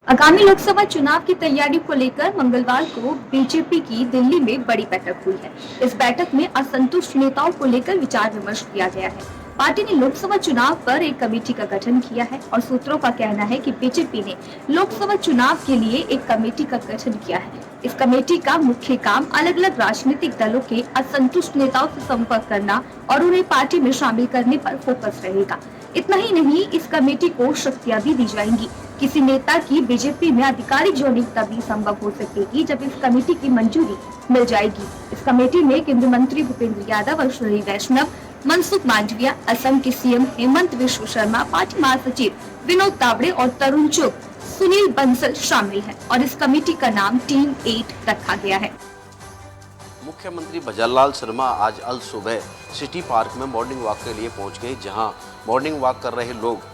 आगामी लोकसभा चुनाव की तैयारी को लेकर मंगलवार को बीजेपी की दिल्ली में बड़ी बैठक हुई है। इस बैठक में असंतुष्ट नेताओं को लेकर विचार विमर्श किया गया है। पार्टी ने लोकसभा चुनाव पर एक कमेटी का गठन किया है और सूत्रों का कहना है कि बीजेपी ने लोकसभा चुनाव के लिए एक कमेटी का गठन किया है। इस कमेटी का मुख्य काम अलग अलग राजनीतिक दलों के असंतुष्ट नेताओं से संपर्क करना और उन्हें पार्टी में शामिल करने पर फोकस रहेगा। इतना ही नहीं, इस कमेटी को शक्तियां भी दी जाएंगी। किसी नेता की बीजेपी में आधिकारिक ज्वाइनिंग तभी संभव हो सकेगी जब इस कमेटी की मंजूरी मिल जाएगी। इस कमेटी में केंद्रीय मंत्री भूपेंद्र यादव और श्री वैष्णव, मनसुख मांडविया, असम के सीएम हेमंत बिश्व शर्मा, पार्टी महासचिव विनोद तावड़े और तरुण चुग, सुनील बंसल शामिल हैं और इस कमेटी का नाम टीम 8 रखा गया है। मुख्यमंत्री भजनलाल शर्मा आज अल सुबह सिटी पार्क में मॉर्निंग वॉक के लिए पहुंच गए, जहां मॉर्निंग वॉक कर रहे लोग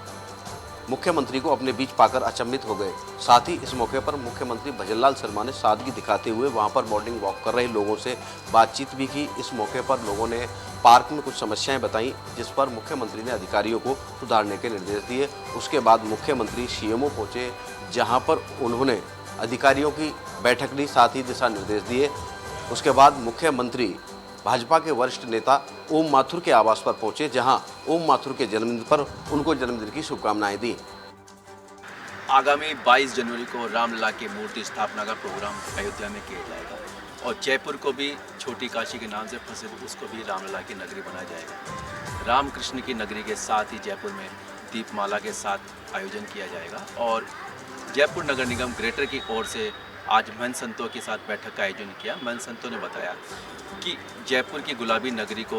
मुख्यमंत्री को अपने बीच पाकर अचंभित हो गए। साथ ही इस मौके पर मुख्यमंत्री भजनलाल शर्मा ने सादगी दिखाते हुए वहां पर मॉर्निंग वॉक कर रहे लोगों से बातचीत भी की। इस मौके पर लोगों ने पार्क में कुछ समस्याएं बताई, जिस पर मुख्यमंत्री ने अधिकारियों को सुधारने के निर्देश दिए। उसके बाद मुख्यमंत्री सीएमओ पहुंचे, जहां पर उन्होंने अधिकारियों की बैठक ली, साथ ही दिशा निर्देश दिए। उसके बाद मुख्यमंत्री भाजपा के वरिष्ठ नेता ओम माथुर के आवास पर पहुंचे, जहां ओम माथुर के जन्मदिन पर उनको जन्मदिन की शुभकामनाएं दी। आगामी 22 जनवरी को रामलला की मूर्ति स्थापना का प्रोग्राम अयोध्या में किया जाएगा और जयपुर को भी छोटी काशी के नाम से प्रसिद्ध, उसको भी रामलला की नगरी बनाया जाएगा। रामकृष्ण की नगरी के साथ ही जयपुर में दीपमाला के साथ आयोजन किया जाएगा और जयपुर नगर निगम ग्रेटर की ओर से आज महंत संतों के साथ बैठक का आयोजन किया। महंत संतों ने बताया कि जयपुर की गुलाबी नगरी को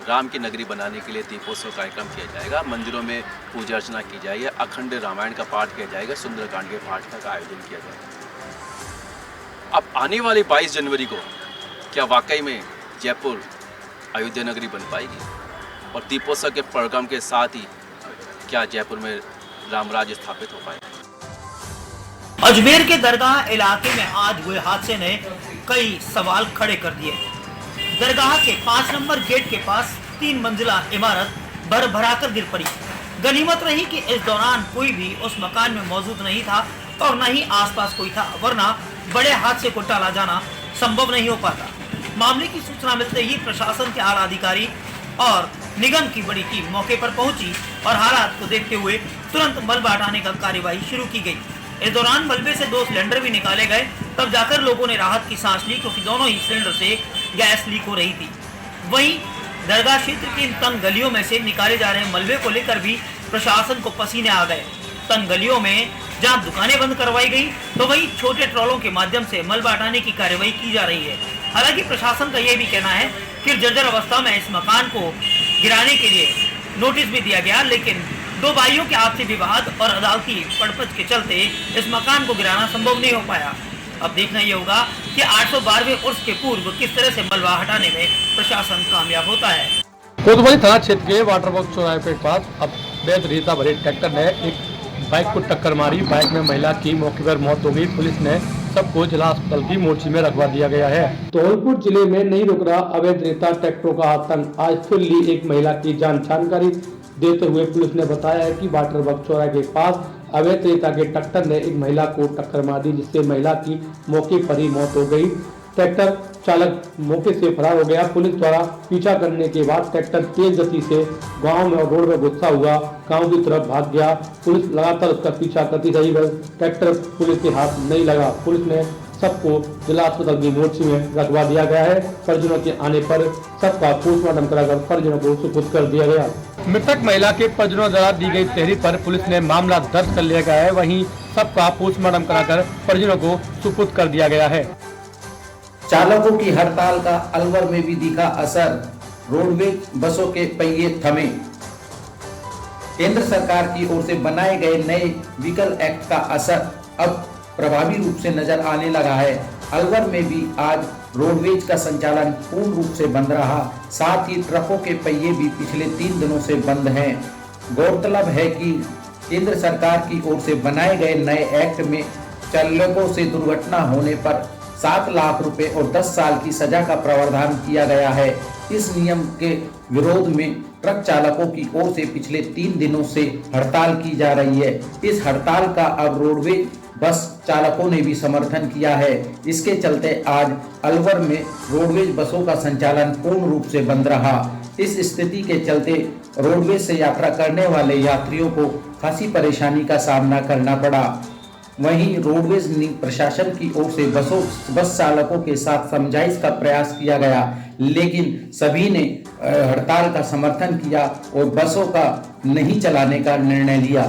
राम की नगरी बनाने के लिए दीपोत्सव कार्यक्रम किया जाएगा। मंदिरों में पूजा अर्चना की जाएगी, अखंड रामायण का पाठ किया जाएगा, सुंदरकांड के पाठ का आयोजन किया जाएगा। अब आने वाली 22 जनवरी को क्या वाकई में जयपुर अयोध्या नगरी बन पाएगी और दीपोत्सव के प्रोग्राम के साथ ही क्या जयपुर में रामराज्य स्थापित हो पाएगा? अजमेर के दरगाह इलाके में आज हुए हादसे ने कई सवाल खड़े कर दिए। दरगाह के 5 नंबर गेट के पास 3 मंजिला इमारत भर-भराकर गिर पड़ी। गनीमत रही कि इस दौरान कोई भी उस मकान में मौजूद नहीं था और न ही आसपास कोई था, वरना बड़े हादसे को टाला जाना संभव नहीं हो पाता। मामले की सूचना मिलते ही प्रशासन के आला अधिकारी और निगम की बड़ी टीम मौके पर पहुंची और हालात को देखते हुए तुरंत मलबा हटाने का कार्यवाही शुरू की गई। इस दौरान मलबे से 2 सिलेंडर भी निकाले गए, तब जाकर लोगों ने राहत की सांस ली, क्योंकि दोनों ही सिलेंडर से गैस लीक हो रही थी। वहीं दरगाह क्षेत्र की इन तंग गलियों में से निकाले जा रहे मलबे को लेकर भी प्रशासन को पसीने आ गए। तंग गलियों में जहां दुकानें बंद करवाई गई, तो वहीं छोटे ट्रॉलों के माध्यम से मलबा हटाने की कार्यवाही की जा रही है। हालांकि प्रशासन का यह भी कहना है कि जर्जर अवस्था में इस मकान को गिराने के लिए नोटिस भी दिया गया, लेकिन 2 भाइयों के आपसी विवाद और अदालती पड़पच के चलते इस मकान को गिराना संभव नहीं हो पाया। अब देखना ये होगा कि 812वें उर्स के पूर्व किस तरह से मलबा हटाने में प्रशासन कामयाब होता है। कोतवाली थाना क्षेत्र के वाटर बॉक्स चौराहे के पास अवैध रेता भरे ट्रैक्टर ने एक बाइक को टक्कर मारी। बाइक में महिला की मौके पर मौत हो गई। पुलिस ने सबको जिला अस्पताल की मोर्ची में रखवा दिया गया है। धौलपुर जिले में नहीं रुक रहा अवैध रेता ट्रैक्टरों का आतंक, आज फिर ली एक महिला की जान। जानकारी देते हुए पुलिस ने बताया है कि वाटर बॉक्स चौराहे के पास अवैध रेता के ट्रैक्टर ने एक महिला को टक्कर मार दी, जिससे महिला की मौके पर ही मौत हो गई। ट्रैक्टर चालक मौके से फरार हो गया। पुलिस द्वारा पीछा करने के बाद ट्रैक्टर तेज गति से गांव में रोड में गुस्सा हुआ गांव की तरफ भाग गया। पुलिस लगातार उसका पीछा करती रही, ट्रैक्टर पुलिस के हाथ नहीं लगा। पुलिस ने सबको जिला अस्पताल की मोर्ची में रखवा दिया गया है। परिजनों के आने पर सबका पोस्टमार्टम कराकर परिजनों को सुपुर्द कर दिया गया। मृतक महिला के परिजनों द्वारा दी गई तहरीर पर पुलिस ने मामला दर्ज कर लिया गया है। वहीं सबका पोस्टमार्टम कराकर परिजनों को सुपुर्द कर दिया गया है। चालकों की हड़ताल का अलवर में भी दिखा असर, रोडवेज बसों के पहिए थमे। केंद्र सरकार की ओर से बनाए गए नए व्हीकल एक्ट का असर अब प्रभावी रूप से नजर आने लगा है। अलवर में भी आज रोडवेज का संचालन पूर्ण रूप से बंद रहा, साथ ही ट्रकों के पहिए भी पिछले 3 दिनों से बंद हैं। गौरतलब है कि केंद्र सरकार की ओर से बनाए गए नए एक्ट में चालकों से दुर्घटना होने पर 7 लाख रुपए और 10 साल की सजा का प्रावधान किया गया है। इस नियम के विरोध में ट्रक चालकों की ओर से पिछले 3 दिनों से हड़ताल की जा रही है। इस हड़ताल का अब रोडवेज बस चालकों ने भी समर्थन किया है। इसके चलते आज अलवर में रोडवेज बसों का संचालन पूर्ण रूप से बंद रहा। इस स्थिति के चलते रोडवेज से यात्रा करने वाले यात्रियों को खासी परेशानी का सामना करना पड़ा। वहीं रोडवेज प्रशासन की ओर से बस चालकों के साथ समझाइश का प्रयास किया गया, लेकिन सभी ने हड़ताल का समर्थन किया और बसों का नहीं चलाने का निर्णय लिया।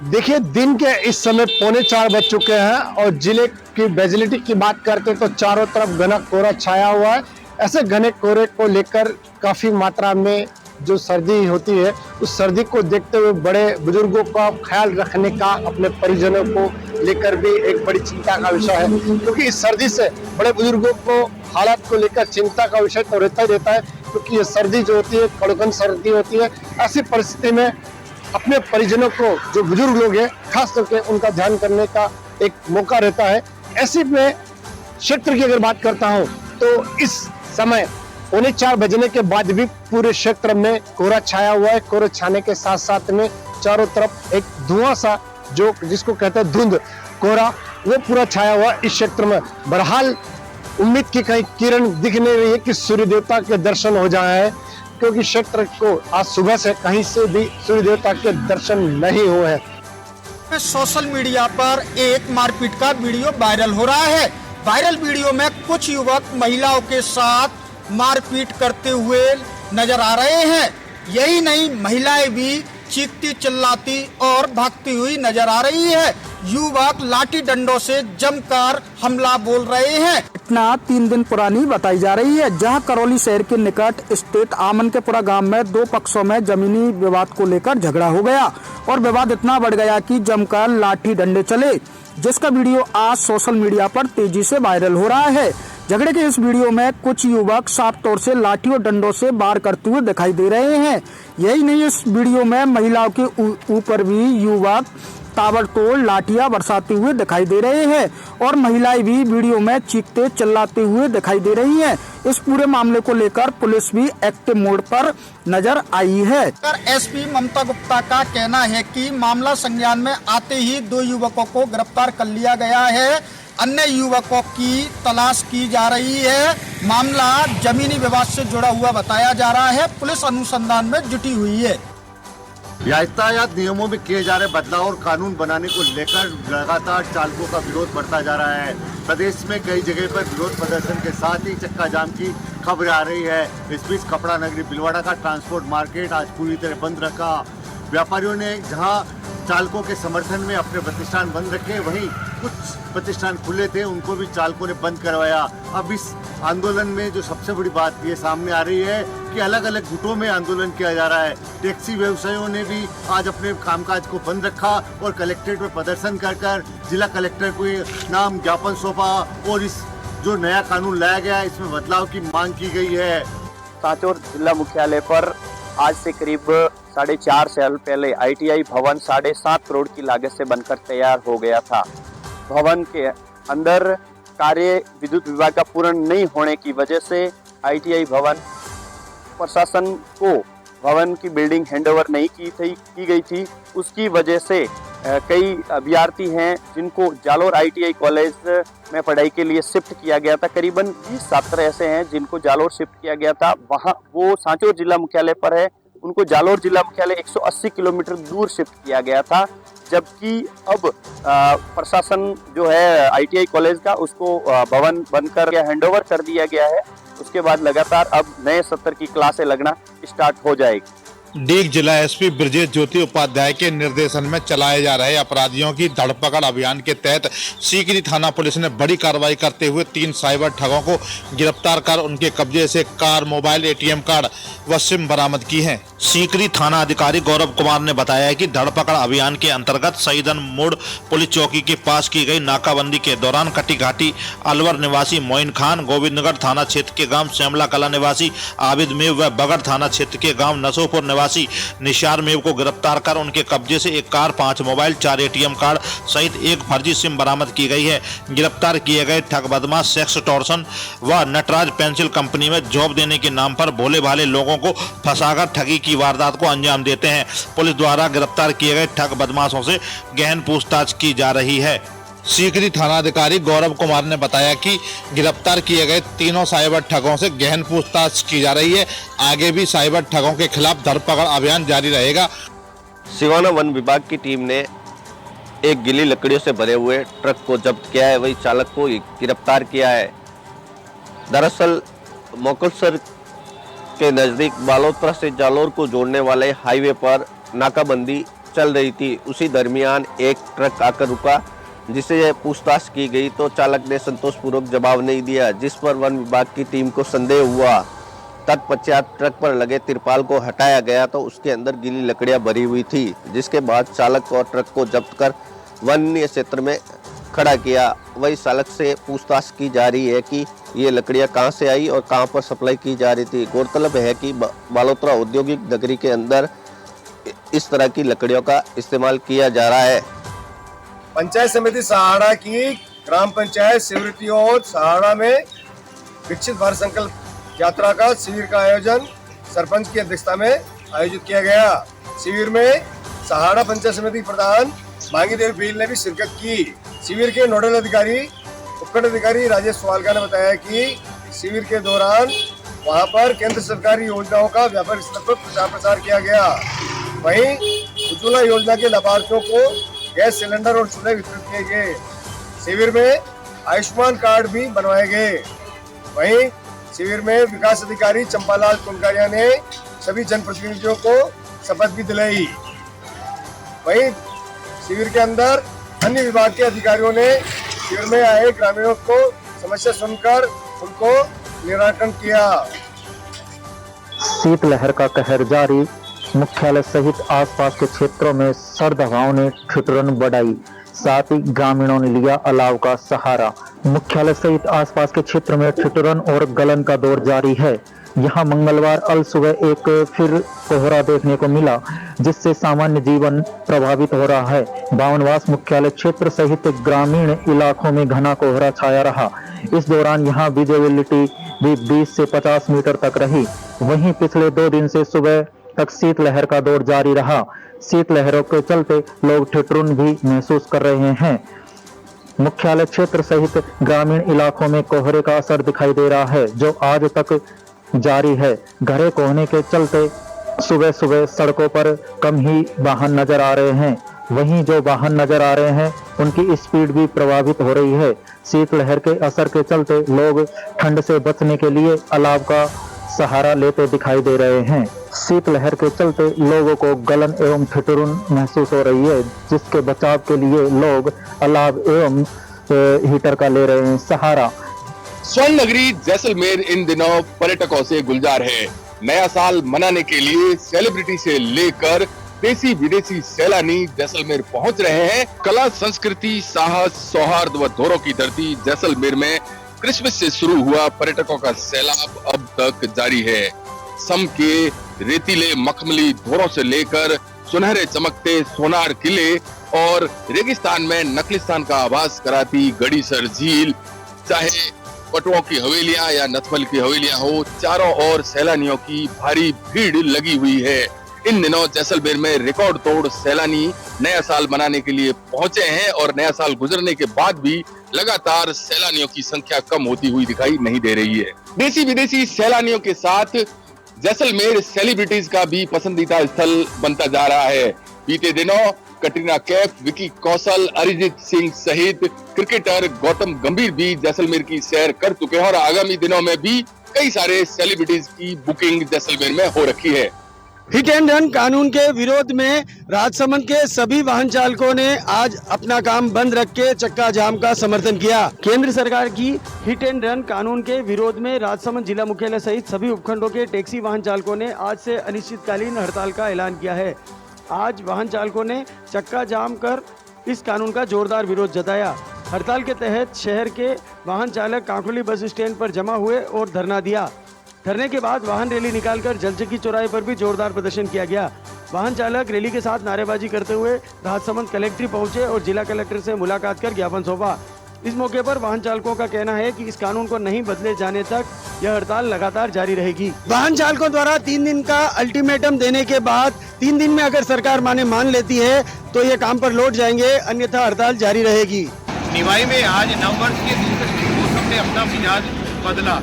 देखिए, दिन के इस समय 3:45 बज चुके हैं और जिले की विजिबिलिटी की बात करते हैं तो चारों तरफ घना कोहरा छाया हुआ है। ऐसे घने कोहरे को लेकर काफी मात्रा में जो सर्दी होती है, उस सर्दी को देखते हुए बड़े बुजुर्गों का ख्याल रखने का अपने परिजनों को लेकर भी एक बड़ी चिंता का विषय है, क्योंकि इस सर्दी से बड़े बुजुर्गों को हालात को लेकर चिंता का विषय तो रहता ही रहता है, क्योंकि ये सर्दी जो होती है कड़कन सर्दी होती है। ऐसी परिस्थिति में अपने परिजनों को, जो बुजुर्ग लोग हैं, खास करके उनका ध्यान करने का एक मौका रहता है। ऐसे में क्षेत्र की अगर बात करता हूँ तो इस समय 3:45 बजने के बाद भी पूरे क्षेत्र में कोहरा छाया हुआ है। कोहरे छाने के साथ साथ में चारों तरफ एक धुआं सा, जो जिसको कहते हैं धुंध कोहरा, वो पूरा छाया हुआ इस क्षेत्र में। बहरहाल उम्मीद की कहीं किरण दिख नहीं रही है कि सूर्य देवता के दर्शन हो जाए हैं, क्योंकि क्षेत्र को आज सुबह से कहीं से भी सूर्य देवता के दर्शन नहीं हुए हैं। सोशल मीडिया पर एक मारपीट का वीडियो वायरल हो रहा है। वायरल वीडियो में कुछ युवक महिलाओं के साथ मारपीट करते हुए नजर आ रहे हैं। यही नहीं, महिलाएं भी चीखती चिल्लाती और भागती हुई नजर आ रही है। युवक लाठी डंडों से जमकर हमला बोल रहे हैं। घटना 3 दिन पुरानी बताई जा रही है, जहां करौली शहर के निकट स्थित आमनकेपुरा गांव में 2 पक्षों में जमीनी विवाद को लेकर झगड़ा हो गया और विवाद इतना बढ़ गया कि जमकर लाठी डंडे चले, जिसका वीडियो आज सोशल मीडिया पर तेजी से वायरल हो रहा है। झगड़े के इस वीडियो में कुछ युवक साफ तौर से लाठी और डंडों से वार करते हुए दिखाई दे रहे हैं। यही नहीं, इस वीडियो में महिलाओं के ऊपर भी युवक ताबड़तोड़ लाठियां बरसाते हुए दिखाई दे रहे हैं और महिलाएं भी वीडियो में चीखते चिल्लाते हुए दिखाई दे रही हैं। इस पूरे मामले को लेकर पुलिस भी एक्टिव मोड पर नजर आई है। एसपी ममता गुप्ता का कहना है कि मामला संज्ञान में आते ही 2 युवकों को गिरफ्तार कर लिया गया है। अन्य युवकों की तलाश की जा रही है। मामला जमीनी विवाद से जुड़ा हुआ बताया जा रहा है। पुलिस अनुसंधान में जुटी हुई है। यातायात नियमों में किए जा रहे बदलाव और कानून बनाने को लेकर लगातार चालकों का विरोध बढ़ता जा रहा है। प्रदेश में कई जगह पर विरोध प्रदर्शन के साथ ही चक्का जाम की खबर आ रही है। इस बीच कपड़ा नगरी बिलवाड़ा का ट्रांसपोर्ट मार्केट आज पूरी तरह बंद रखा। व्यापारियों ने जहां चालकों के समर्थन में अपने प्रतिष्ठान बंद रखे, वहीं कुछ प्रतिष्ठान खुले थे, उनको भी चालकों ने बंद करवाया। अब इस आंदोलन में जो सबसे बड़ी बात ये सामने आ रही है कि अलग अलग गुटों में आंदोलन किया जा रहा है। टैक्सी व्यवसायियों ने भी आज अपने कामकाज को बंद रखा और कलेक्ट्रेट में प्रदर्शन कर जिला कलेक्टर को नाम ज्ञापन सौंपा और इस जो नया कानून लाया गया है इसमें बदलाव की मांग की गई है। सांचौर जिला मुख्यालय पर आज से करीब 4.5 साल पहले ITI भवन 7.5 करोड़ की लागत से बनकर तैयार हो गया था। भवन के अंदर कार्य विद्युत विभाग का पूर्ण नहीं होने की वजह से ITI भवन प्रशासन को भवन की बिल्डिंग हैंडओवर नहीं की गई थी। उसकी वजह से कई अभ्यर्थी हैं जिनको जालोर ITI कॉलेज में पढ़ाई के लिए शिफ्ट किया गया था। करीबन 20 छात्र ऐसे हैं जिनको जालोर शिफ्ट किया गया था। वहाँ वो सांचौर जिला मुख्यालय पर है, उनको जालोर जिला मुख्यालय 180 किलोमीटर दूर शिफ्ट किया गया था। जबकि अब प्रशासन जो है ITI कॉलेज का उसको भवन बंद कर हैंडओवर कर दिया गया है। उसके बाद लगातार अब नए सत्र की क्लासें लगना स्टार्ट हो जाएगी। डीग जिला एसपी ब्रजेश ज्योति उपाध्याय के निर्देशन में चलाए जा रहे अपराधियों की धरपकड़ अभियान के तहत सीकरी थाना पुलिस ने बड़ी कार्रवाई करते हुए 3 साइबर ठगों को गिरफ्तार कर उनके कब्जे से कार, मोबाइल, ATM कार्ड व सिम बरामद की है। सीकरी थाना अधिकारी गौरव कुमार ने बताया कि धरपकड़ अभियान के अंतर्गत शहीदन मोड़ पुलिस चौकी के पास की गई नाकाबंदी के दौरान कटी घाटी अलवर निवासी मोइन खान, गोविंदनगर थाना क्षेत्र के गाँव श्यामला कला निवासी आबिद मेव व बगड़ थाना क्षेत्र के गाँव नसोपुर निवासी निशार मेव को गिरफ्तार कर उनके कब्जे से एक कार, 5 मोबाइल, 4 ATM कार्ड सहित एक फर्जी सिम बरामद की गई है। गिरफ्तार किए गए ठग बदमाश सेक्स टॉर्सन व नटराज पेंसिल कंपनी में जॉब देने के नाम पर भोले भाले लोगों को फंसाकर ठगी की वारदात को अंजाम देते हैं। पुलिस द्वारा गिरफ्तार किए गए ठग बदमाशों से गहन पूछताछ की जा रही है। सीकरी थानाधिकारी गौरव कुमार ने बताया कि गिरफ्तार किए गए तीनों साइबर ठगों से गहन पूछताछ की जा रही है। आगे भी साइबर ठगों के खिलाफ धरपकड़ अभियान जारी रहेगा। सिवाना वन विभाग की टीम ने एक गीली लकड़ियों से भरे हुए ट्रक को जब्त किया है, वही चालक को गिरफ्तार किया है। दरअसल मोकलसर के नजदीक बालोतरा से जालोर को जोड़ने वाले हाईवे पर नाकाबंदी चल रही थी। उसी दरमियान एक ट्रक आकर रुका, जिसे पूछताछ की गई तो चालक ने संतोषपूर्वक जवाब नहीं दिया, जिस पर वन विभाग की टीम को संदेह हुआ। तत्पश्चात ट्रक पर लगे तिरपाल को हटाया गया तो उसके अंदर गीली लकड़ियां भरी हुई थी, जिसके बाद चालक और ट्रक को जब्त कर वन्य क्षेत्र में खड़ा किया। वही चालक से पूछताछ की जा रही है कि ये लकड़ियां कहां से आई और कहां पर सप्लाई की जा रही थी। गौरतलब है कि बालोतरा औद्योगिक नगरी के अंदर इस तरह की लकड़ियों का इस्तेमाल किया जा रहा है। पंचायत समिति सहाड़ा की ग्राम पंचायत शिवृति और सहाड़ा में विकसित भारत संकल्प यात्रा का शिविर का आयोजन सरपंच की अध्यक्षता में आयोजित किया गया। शिविर में सहाड़ा पंचायत समिति प्रधान मांगी देवी भील ने भी शिरकत की। शिविर के नोडल अधिकारी उपखंड अधिकारी राजेश स्वालका ने बताया कि शिविर के दौरान वहां पर केंद्र सरकारी योजनाओं का व्यापक स्तर पर प्रचार प्रसार किया गया। वहीं उज्ज्वला योजना के लाभार्थियों को गैस सिलेंडर और चूल्हे वितरित किए गए। शिविर में आयुष्मान कार्ड भी बनवाए गए। वहीं शिविर में विकास अधिकारी चंपालाल कुनकारिया ने सभी जनप्रतिनिधियों को शपथ भी दिलाई। वहीं शिविर के अंदर अन्य विभाग के अधिकारियों ने शिविर में आए ग्रामीणों को समस्या सुनकर उनको निराकरण किया। शीतलहर का कहर जारी, मुख्यालय सहित आसपास के क्षेत्रों में सर्द हवाओं ने ठिठुरन बढ़ाई, साथ ही ग्रामीणों ने लिया अलाव का सहारा। मुख्यालय सहित आसपास के क्षेत्र में ठिठुरन और गलन का दौर जारी है। यहां मंगलवार अल सुबह एक फिर कोहरा देखने को मिला, जिससे सामान्य जीवन प्रभावित हो रहा है। बावनवास मुख्यालय क्षेत्र सहित ग्रामीण इलाकों में घना कोहरा छाया रहा। इस दौरान यहां विजिबिलिटी भी 20 से 50 मीटर तक रही। वहीं पिछले 2 दिन से सुबह तक शीतलहर का दौर जारी रहा। शीतलहरों के चलते लोग ठिठुरन भी महसूस कर रहे हैं। मुख्यालय क्षेत्र सहित ग्रामीण इलाकों में कोहरे का असर दिखाई दे रहा है, जो आज तक जारी है। घने कोहरे के चलते सुबह सुबह सड़कों पर कम ही वाहन नजर आ रहे हैं। वहीं जो वाहन नजर आ रहे हैं उनकी स्पीड भी प्रभावित हो रही है। शीतलहर के असर के चलते लोग ठंड से बचने के लिए अलाव का सहारा लेते दिखाई दे रहे हैं। शीतलहर के चलते लोगों को गलन एवं ठिठुरन महसूस हो रही है, जिसके बचाव के लिए लोग अलाव एवं हीटर का ले रहे हैं सहारा। स्वर्ण नगरी जैसलमेर इन दिनों पर्यटकों से गुलजार है। नया साल मनाने के लिए सेलिब्रिटी से लेकर देसी विदेशी सैलानी जैसलमेर पहुंच रहे हैं। कला, संस्कृति, साहस, सौहार्द व धोरों की धरती जैसलमेर में क्रिसमस से शुरू हुआ पर्यटकों का सैलाब अब तक जारी है। सम के रेतीले मखमली धोरों से लेकर सुनहरे चमकते सोनार किले और रेगिस्तान में नकलिस्तान का आभास कराती गड़ीसर झील, चाहे पटुओं की हवेलियां या नथमल की हवेलियां हो, चारों ओर सैलानियों की भारी भीड़ लगी हुई है। इन दिनों जैसलमेर में रिकॉर्ड तोड़ सैलानी नया साल मनाने के लिए पहुंचे हैं और नया साल गुजरने के बाद भी लगातार सैलानियों की संख्या कम होती हुई दिखाई नहीं दे रही है। देसी विदेशी सैलानियों के साथ जैसलमेर सेलिब्रिटीज का भी पसंदीदा स्थल बनता जा रहा है। बीते दिनों कटरीना कैफ, विकी कौशल, अरिजीत सिंह सहित क्रिकेटर गौतम गंभीर भी जैसलमेर की सैर कर चुके हैं और आगामी दिनों में भी कई सारे सेलिब्रिटीज की बुकिंग जैसलमेर में हो रखी है। हिट एंड रन कानून के विरोध में राजसमंद के सभी वाहन चालकों ने आज अपना काम बंद रख के चक्का जाम का समर्थन किया। केंद्र सरकार की हिट एंड रन कानून के विरोध में राजसमंद जिला मुख्यालय सहित सभी उपखंडों के टैक्सी वाहन चालकों ने आज से अनिश्चितकालीन हड़ताल का ऐलान किया है। आज वाहन चालकों ने चक्का जाम कर इस कानून का जोरदार विरोध जताया। हड़ताल के तहत शहर के वाहन चालक कांकोली बस स्टैंड पर जमा हुए और धरना दिया। धरने के बाद वाहन रैली निकालकर जलचक्की चौराहे पर भी जोरदार प्रदर्शन किया गया। वाहन चालक रैली के साथ नारेबाजी करते हुए राजसमंद कलेक्ट्रेट पहुंचे और जिला कलेक्टर से मुलाकात कर ज्ञापन सौंपा। इस मौके पर वाहन चालकों का कहना है कि इस कानून को नहीं बदले जाने तक यह हड़ताल लगातार जारी रहेगी। वाहन चालकों द्वारा 3 दिन का अल्टीमेटम देने के बाद 3 दिन में अगर सरकार मान लेती है तो ये काम पर लौट जाएंगे, अन्यथा हड़ताल जारी रहेगी। निवाई में आज नववर्ष के दूसरे मौसम ने अपना मिजाज बदला।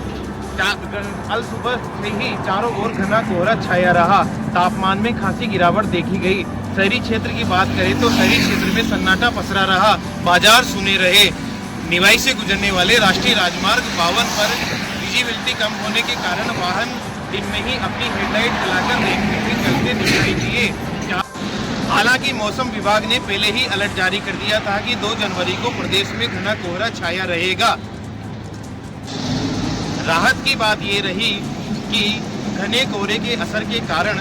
कल सुबह से ही चारों ओर घना कोहरा छाया रहा। तापमान में खासी गिरावट देखी गई। शहरी क्षेत्र की बात करें तो शहरी क्षेत्र में सन्नाटा पसरा रहा। बाजार सुने रहे। निवाई से गुजरने वाले राष्ट्रीय राजमार्ग 52 पर विजिबिलिटी कम होने के कारण वाहन दिन में ही अपनी हेडलाइट जलाकर देखने से चलते दिखाई दिए। हालांकि मौसम विभाग ने पहले ही अलर्ट जारी कर दिया था कि 2 जनवरी को प्रदेश में घना कोहरा छाया रहेगा। राहत की बात ये रही कि घने कोहरे के असर के कारण,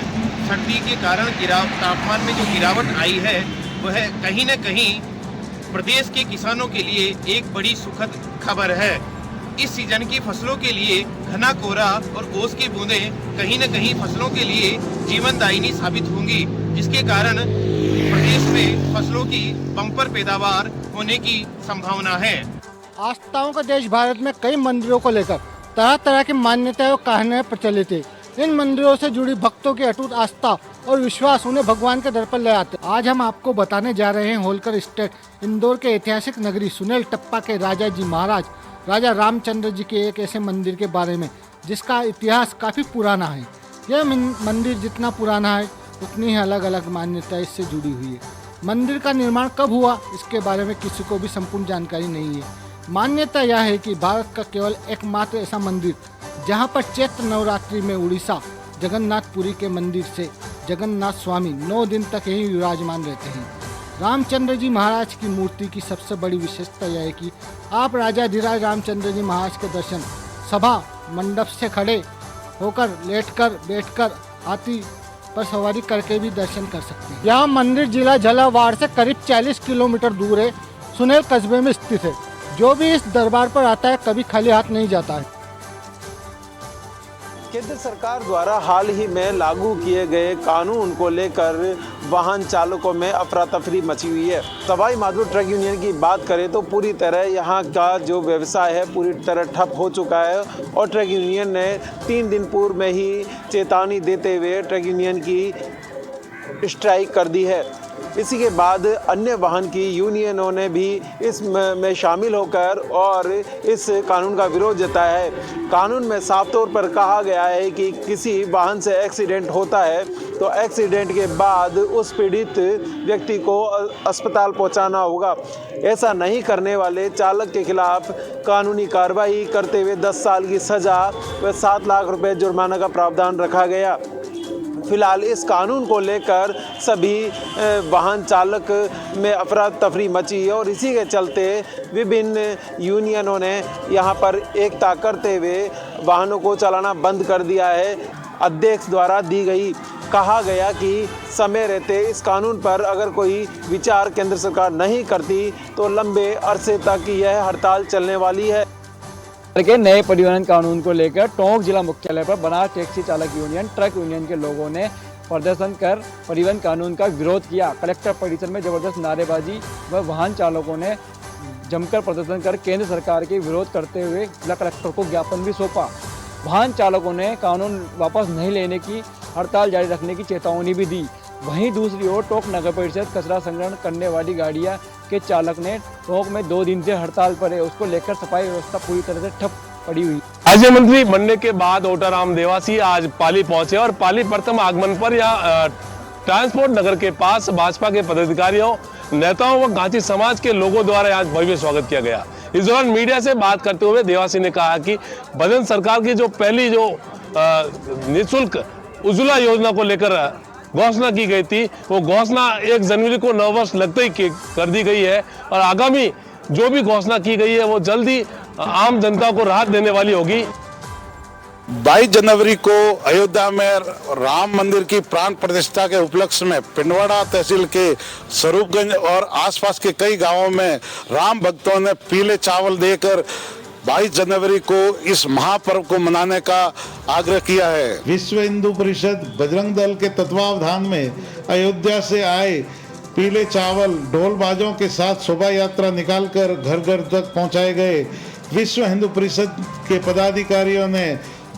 सर्दी के कारण तापमान में जो गिरावट आई है वह कहीं न कहीं प्रदेश के किसानों के लिए एक बड़ी सुखद खबर है। इस सीजन की फसलों के लिए घना कोहरा और ओस की बूंदें कहीं न कहीं फसलों के लिए जीवनदायिनी साबित होंगी, जिसके कारण प्रदेश में फसलों की बम्पर पैदावार होने की संभावना है। आस्थाओं का देश भारत में कई मंदिरों को लेकर तरह तरह की मान्यताएं और कहानियां प्रचलित है। इन मंदिरों से जुड़ी भक्तों की अटूट आस्था और विश्वास उन्हें भगवान के दर पर ले आते। आज हम आपको बताने जा रहे हैं होलकर स्टेट इंदौर के ऐतिहासिक नगरी सुनेल टप्पा के राजा जी महाराज राजा रामचंद्र जी के एक ऐसे मंदिर के बारे में जिसका इतिहास काफ़ी पुराना है। यह मंदिर जितना पुराना है उतनी ही अलग अलग मान्यताएं इससे जुड़ी हुई है। मंदिर का निर्माण कब हुआ इसके बारे में किसी को भी संपूर्ण जानकारी नहीं है। मान्यता यह है कि भारत का केवल एकमात्र ऐसा मंदिर जहां पर चैत्र नवरात्रि में उड़ीसा जगन्नाथपुरी के मंदिर से जगन्नाथ स्वामी 9 दिन तक यही विराजमान रहते हैं। रामचंद्र जी महाराज की मूर्ति की सबसे बड़ी विशेषता यह है कि आप राजा धीराज रामचंद्र जी महाराज के दर्शन सभा मंडप से खड़े होकर, लेटकर, बैठकर, हाथी पर सवारी करके भी दर्शन कर सकते हैं। यह मंदिर जिला झालावाड़ से करीब 40 किलोमीटर दूर है, सुनेल कस्बे में स्थित है। जो भी इस दरबार पर आता है कभी खाली हाथ नहीं जाता है। केंद्र सरकार द्वारा हाल ही में लागू किए गए कानून को लेकर वाहन चालकों में अफरा तफरी मची हुई है। सवाई माधोपुर ट्रक यूनियन की बात करें तो पूरी तरह यहाँ का जो व्यवसाय है पूरी तरह ठप हो चुका है और ट्रक यूनियन ने 3 दिन पूर्व में ही चेतावनी देते हुए ट्रक यूनियन की स्ट्राइक कर दी है। इसी के बाद अन्य वाहन की यूनियनों ने भी इसमें शामिल होकर और इस कानून का विरोध जताया है। कानून में साफ तौर पर कहा गया है कि किसी वाहन से एक्सीडेंट होता है तो एक्सीडेंट के बाद उस पीड़ित व्यक्ति को अस्पताल पहुंचाना होगा। ऐसा नहीं करने वाले चालक के खिलाफ कानूनी कार्रवाई करते हुए 10 साल की सज़ा व 7 लाख रुपए जुर्माना का प्रावधान रखा गया। फिलहाल इस कानून को लेकर सभी वाहन चालक में अफरा तफरी मची है और इसी के चलते विभिन्न यूनियनों ने यहां पर एकता करते हुए वाहनों को चलाना बंद कर दिया है। अध्यक्ष द्वारा दी गई कहा गया कि समय रहते इस कानून पर अगर कोई विचार केंद्र सरकार नहीं करती तो लंबे अरसे तक यह हड़ताल चलने वाली है। के नए परिवहन कानून को लेकर टोंक जिला मुख्यालय पर बनास टैक्सी चालक यूनियन, ट्रक यूनियन के लोगों ने प्रदर्शन कर परिवहन कानून का विरोध किया। कलेक्टर परिसर में जबरदस्त नारेबाजी व वाहन चालकों ने जमकर प्रदर्शन कर केंद्र सरकार के विरोध करते हुए जिला कलेक्टर को ज्ञापन भी सौंपा। वाहन चालकों ने कानून वापस नहीं लेने की, हड़ताल जारी रखने की चेतावनी भी दी। वहीं दूसरी ओर टोंक नगर परिषद कचरा संग्रहण करने वाली गाड़ियां के चालक ने टोंक में 2 दिन से हड़ताल पर है, उसको लेकर सफाई व्यवस्था पूरी तरह से ठप पड़ी हुई। राज्य मंत्री बनने के बाद ओटाराम देवासी आज पाली पहुंचे और पाली प्रथम आगमन पर यहाँ ट्रांसपोर्ट नगर के पास भाजपा के पदाधिकारियों, नेताओं व गांची समाज के लोगों द्वारा आज भव्य स्वागत किया गया। इस दौरान मीडिया से बात करते हुए देवासी ने कहा कि बजन सरकार की जो पहली जो निःशुल्क उज्ज्वला योजना को लेकर घोषणा की गई थी वो घोषणा 1 जनवरी को नववर्ष लगते ही कर दी गई है और आगामी जो भी घोषणा की गई है वो जल्दी आम जनता को राहत देने वाली होगी। 22 जनवरी को अयोध्या में राम मंदिर की प्राण प्रतिष्ठा के उपलक्ष्य में पिंडवाड़ा तहसील के स्वरूपगंज और आसपास के कई गांवों में राम भक्तों ने पीले चावल देकर 22 जनवरी को इस महापर्व को मनाने का आग्रह किया है। विश्व हिंदू परिषद बजरंग दल के तत्वावधान में अयोध्या से आए पीले चावल ढोल बाजों के साथ शोभा यात्रा निकालकर घर घर तक पहुंचाए गए। विश्व हिंदू परिषद के पदाधिकारियों ने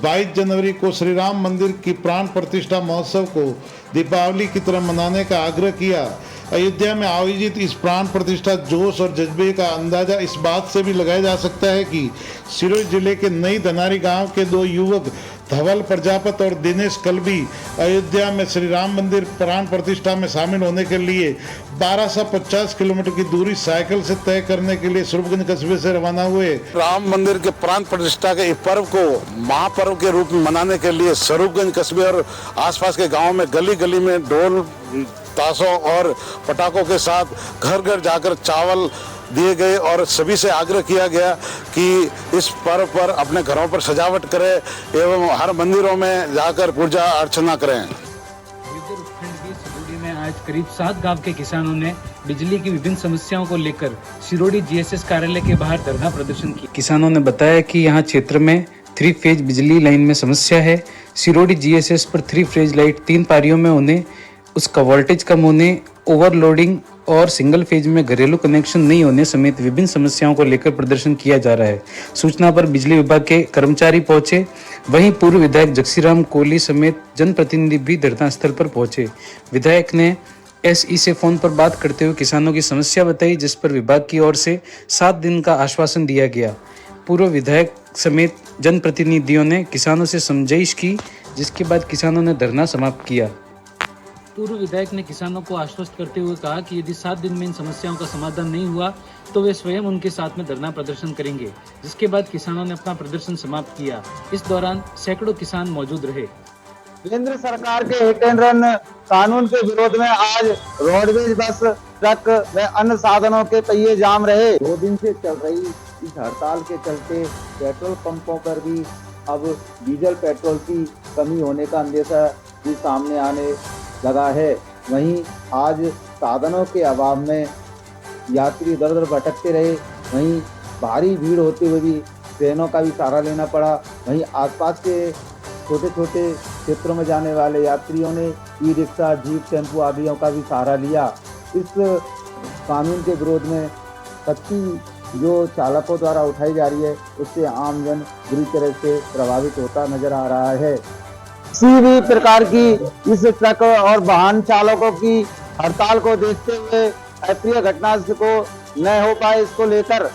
22 जनवरी को श्री राम मंदिर की प्राण प्रतिष्ठा महोत्सव को दीपावली की तरह मनाने का आग्रह किया। अयोध्या में आयोजित इस प्राण प्रतिष्ठा जोश और जज्बे का अंदाजा इस बात से भी लगाया जा सकता है कि सिरोही जिले के नई धनारी गांव के 2 युवक धवल प्रजापत और दिनेश कलबी अयोध्या में श्री राम मंदिर प्राण प्रतिष्ठा में शामिल होने के लिए 1250 किलोमीटर की दूरी साइकिल से तय करने के लिए स्वरूपगंज कस्बे से रवाना हुए। राम मंदिर के प्राण प्रतिष्ठा के इस पर्व को महापर्व के रूप में मनाने के लिए स्वरूपगंज कस्बे और आसपास के गाँव में गली गली में ढोल ताशों और पटाखों के साथ घर घर जाकर चावल दिए गए और सभी से आग्रह किया गया कि इस पर्व पर अपने घरों पर सजावट करें एवं हर मंदिरों में जाकर पूजा अर्चना करें। सिरोड़ी में आज करीब 7 गांव के किसानों ने बिजली की विभिन्न समस्याओं को लेकर सिरोड़ी जीएसएस कार्यालय के बाहर धरना प्रदर्शन किया। किसानों ने बताया कि यहाँ क्षेत्र में 3 फेज बिजली लाइन में समस्या है। सिरोड़ी जीएसएस पर 3 फेज लाइट 3 पारियों में होने, उसका वोल्टेज कम होने, ओवरलोडिंग और सिंगल फेज में घरेलू कनेक्शन नहीं होने समेत विभिन्न समस्याओं को लेकर प्रदर्शन किया जा रहा है। सूचना पर बिजली विभाग के कर्मचारी पहुंचे। वहीं पूर्व विधायक जगसीराम कोहली समेत जनप्रतिनिधि भी धरना स्थल पर पहुंचे। विधायक ने एसई से फोन पर बात करते हुए किसानों की समस्या बताई, जिस पर विभाग की ओर से 7 दिन का आश्वासन दिया गया। पूर्व विधायक समेत जनप्रतिनिधियों ने किसानों से समझाइश की, जिसके बाद किसानों ने धरना समाप्त किया। पूर्व विधायक ने किसानों को आश्वस्त करते हुए कहा कि यदि 7 दिन में इन समस्याओं का समाधान नहीं हुआ तो वे स्वयं उनके साथ में धरना प्रदर्शन करेंगे, जिसके बाद किसानों ने अपना प्रदर्शन समाप्त किया। इस दौरान सैकड़ों किसान मौजूद रहे। केंद्र सरकार के हिट एंड रन कानून के विरोध में आज रोडवेज, बस, ट्रक व अन्य साधनों के पहिए जाम रहे। 2 दिन से चल रही इस हड़ताल के चलते पेट्रोल पंपों पर भी अब डीजल पेट्रोल की कमी होने का अंदेशा भी सामने आने लगा है। वहीं आज साधनों के अभाव में यात्री दर दर भटकते रहे। वहीं भारी भीड़ होते हुए भी ट्रेनों का भी सहारा लेना पड़ा। वहीं आसपास के छोटे छोटे क्षेत्रों में जाने वाले यात्रियों ने ई रिक्शा, जीप, टेम्पो आदियों का भी सहारा लिया। इस कानून के विरोध में सख्ती जो चालकों द्वारा उठाई जा रही है, उससे आम जन बुरी तरह से प्रभावित होता नजर आ रहा है। किसी भी प्रकार की इस ट्रक और वाहन चालकों की हड़ताल को देखते हुए अप्रिय घटना को न हो पाए, इसको लेकर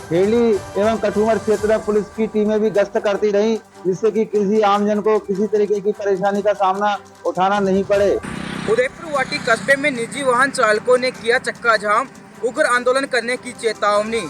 खेड़ी एवं कठुमर क्षेत्र में पुलिस की टीमें भी गश्त करती रही, जिससे कि किसी आमजन को किसी तरीके की परेशानी का सामना उठाना नहीं पड़े। उदयपुर वाटी कस्बे में निजी वाहन चालकों ने किया चक्का जाम, उग्र आंदोलन करने की चेतावनी।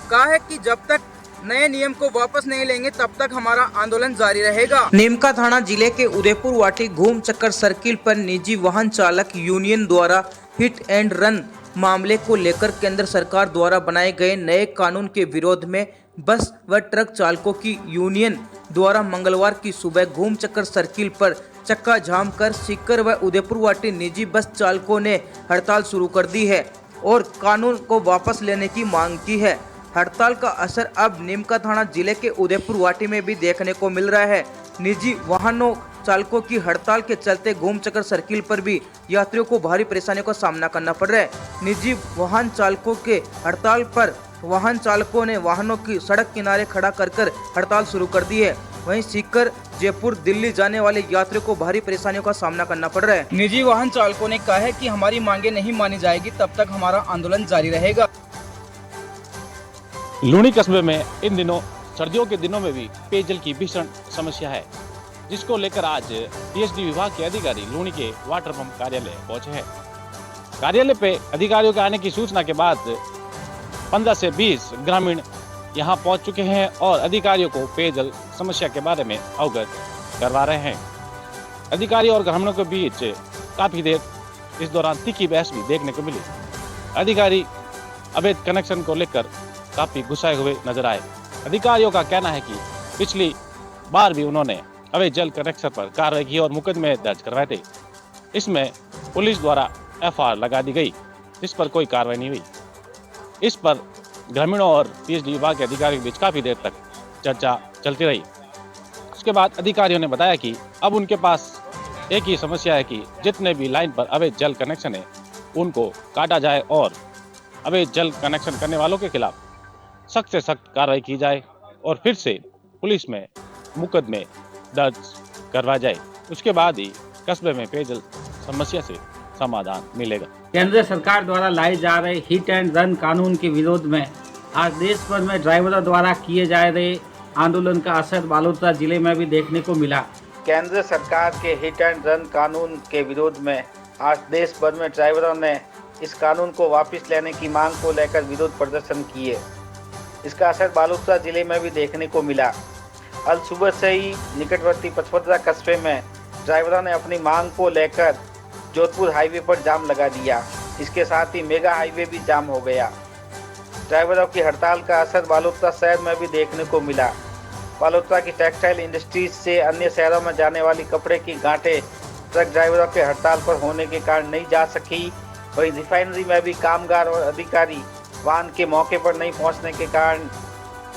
कहा है कि जब तक नए नियम को वापस नहीं लेंगे तब तक हमारा आंदोलन जारी रहेगा। नीमका थाना जिले के उदयपुर वाटी घूम चक्कर सर्किल पर निजी वाहन चालक यूनियन द्वारा हिट एंड रन मामले को लेकर केंद्र सरकार द्वारा बनाए गए नए कानून के विरोध में बस व ट्रक चालकों की यूनियन द्वारा मंगलवार की सुबह घूम चक्कर सर्किल पर चक्का जाम कर सीकर व उदयपुर वाटी निजी बस चालकों ने हड़ताल शुरू कर दी है और कानून को वापस लेने की मांग की है। हड़ताल का असर अब नीमका थाना जिले के उदयपुर वाटी में भी देखने को मिल रहा है। निजी वाहनों चालकों की हड़ताल के चलते घूम चक्कर सर्किल पर भी यात्रियों को भारी परेशानियों का सामना करना पड़ रहा है। निजी वाहन चालकों के हड़ताल पर वाहन चालकों ने वाहनों की सड़क किनारे खड़ा कर हड़ताल शुरू कर दी है। वहीं सीकर, जयपुर, दिल्ली जाने वाले यात्रियों को भारी परेशानियों का सामना करना पड़ रहा है। निजी वाहन चालकों ने कहा है कि हमारी मांगे नहीं मानी जाएगी तब तक हमारा आंदोलन जारी रहेगा। लूणी कस्बे में इन दिनों सर्दियों के दिनों में भी पेयजल की भीषण समस्या है, जिसको लेकर आज पीएचडी विभाग के अधिकारी लूणी के वाटर पंप कार्यालय पहुंचे हैं। कार्यालय पे अधिकारियों के आने की सूचना के बाद 15 से 20 ग्रामीण यहां पहुंच चुके हैं और अधिकारियों को पेयजल समस्या के बारे में अवगत करवा रहे हैं। अधिकारी और ग्रामीणों के बीच काफी देर इस दौरान तीखी बहस भी देखने को मिली। अधिकारी अवैध कनेक्शन को लेकर काफी गुस्साए हुए नजर आए। अधिकारियों का कहना है कि पिछली बार भी उन्होंने अवैध जल कनेक्शन पर कार्रवाई की और मुकदमे दर्ज करवाए थे। इसमें पुलिस द्वारा एफआईआर लगा दी गई, जिस पर कोई कार्रवाई नहीं हुई। इस पर ग्रामीणों और पीएचडी विभाग के अधिकारियों के बीच काफी देर तक चर्चा चलती रही। उसके बाद अधिकारियों ने बताया कि अब उनके पास एक ही समस्या है कि जितने भी लाइन पर अवैध जल कनेक्शन है उनको काटा जाए और अवैध जल कनेक्शन करने वालों के खिलाफ सख्त से सख्त कार्रवाई की जाए और फिर से पुलिस में मुकदमे दर्ज करवा जाए। उसके बाद ही कस्बे में पेयजल समस्या से समाधान मिलेगा। केंद्र सरकार द्वारा लाए जा रहे हिट एंड रन कानून के विरोध में आज देश भर में ड्राइवरों द्वारा किए जा रहे आंदोलन का असर बालोतरा जिले में भी देखने को मिला। केंद्र सरकार के हिट एंड रन कानून के विरोध में आज देश भर में ड्राइवरों ने इस कानून को वापस लेने की मांग को लेकर विरोध प्रदर्शन किए। इसका असर बालोतरा जिले में भी देखने को मिला। अल सुबह से ही निकटवर्ती पचपदरा कस्बे में ड्राइवरों ने अपनी मांग को लेकर जोधपुर हाईवे पर जाम लगा दिया। इसके साथ ही मेगा हाईवे भी जाम हो गया। ड्राइवरों की हड़ताल का असर बालोतरा शहर में भी देखने को मिला। बालोतरा की टेक्सटाइल इंडस्ट्रीज से अन्य शहरों में जाने वाली कपड़े की गांठें ट्रक ड्राइवरों के हड़ताल पर होने के कारण नहीं जा सकी। वहीं रिफाइनरी में भी कामगार और अधिकारी वाहन के मौके पर नहीं पहुंचने के कारण